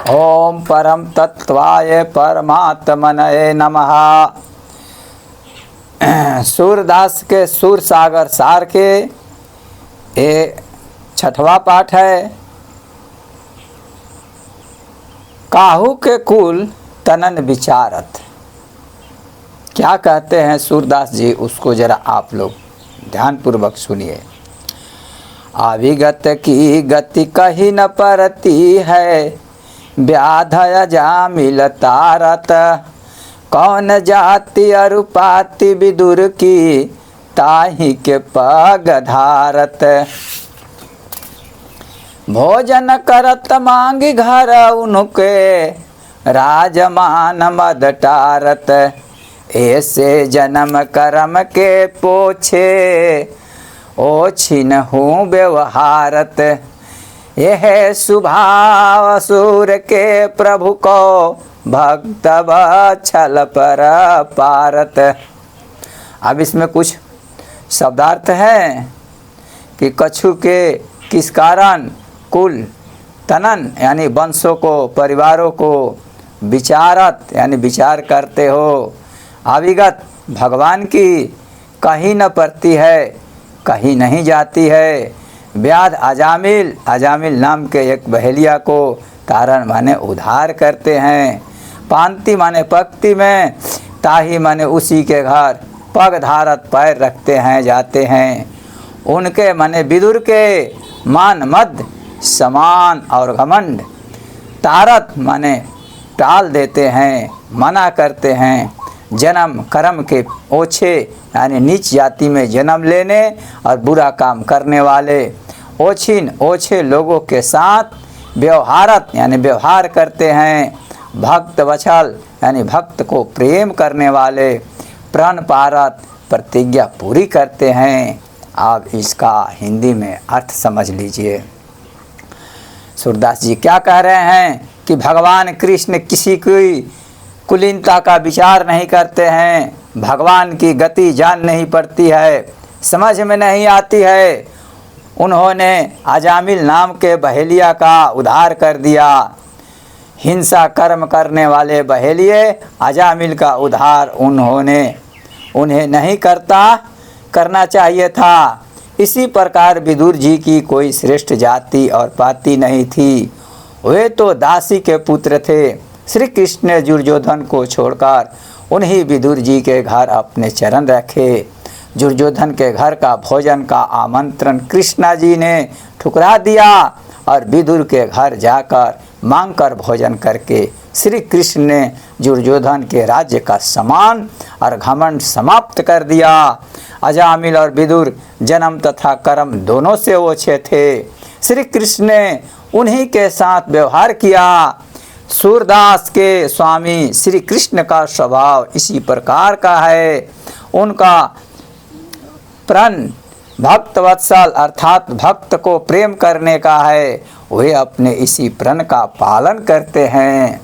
ओम परम तत्वाय परमात्मने नमः। सूरदास के सूर सागर सार के ये 6वां पाठ है। काहू के कुल तनन विचारत। क्या कहते हैं सूरदास जी, उसको जरा आप लोग ध्यानपूर्वक सुनिए। अविगत की गति कही न परती है, व्याधय जामिल तारत। कौन जाति अरुपाति विदुर की, ताहि के पग धारत। भोजन करत मांगी घर उनके, राजमान मद टारत। ऐसे जन्म कर्म के पोछे, ओछिन हूँ व्यवहारत। यह स्वभाव असुर के प्रभु को, भक्त छल पर पारत। अब इसमें कुछ शब्दार्थ है कि कछु के किस कारण कुल तनन यानी वंशों को, परिवारों को, विचारत यानी विचार करते हो। अविगत भगवान की कहीं न पड़ती है, कहीं नहीं जाती है। व्याध अजामिल, अजामिल नाम के एक बहेलिया को तारण माने उद्धार करते हैं। पांति माने पक्ति में, ताही माने उसी के घर, पग धारत पैर रखते हैं, जाते हैं। उनके माने विदुर के, मान मद समान और घमंड। तारत माने टाल देते हैं, मना करते हैं। जन्म कर्म के ओछे यानी नीच जाति में जन्म लेने और बुरा काम करने वाले। ओछिन ओछे लोगों के साथ व्यवहारत यानी व्यवहार करते हैं। भक्त वछल यानी भक्त को प्रेम करने वाले। प्रण पारत प्रतिज्ञा पूरी करते हैं। आप इसका हिंदी में अर्थ समझ लीजिए। सूरदास जी क्या कह रहे हैं कि भगवान कृष्ण किसी की कुलीनता का विचार नहीं करते हैं। भगवान की गति जान नहीं पड़ती है, समझ में नहीं आती है। उन्होंने अजामिल नाम के बहेलिया का उद्धार कर दिया। हिंसा कर्म करने वाले बहेलिए अजामिल का उद्धार उन्हें नहीं करना चाहिए था। इसी प्रकार विदुर जी की कोई श्रेष्ठ जाति और पाति नहीं थी। वे तो दासी के पुत्र थे। श्री कृष्ण ने दुर्योधन को छोड़कर उन्हीं विदुर जी के घर अपने चरण रखे। दुर्योधन के घर का भोजन का आमंत्रण कृष्णा जी ने ठुकरा दिया और विदुर के घर जाकर मांगकर भोजन करके श्री कृष्ण ने दुर्योधन के राज्य का सम्मान और घमंड समाप्त कर दिया। अजामिल और विदुर जन्म तथा कर्म दोनों से ओछे थे। श्री कृष्ण ने उन्हीं के साथ व्यवहार किया। सूरदास के स्वामी श्री कृष्ण का स्वभाव इसी प्रकार का है। उनका प्रण भक्त वत्सल अर्थात भक्त को प्रेम करने का है। वे अपने इसी प्रण का पालन करते हैं।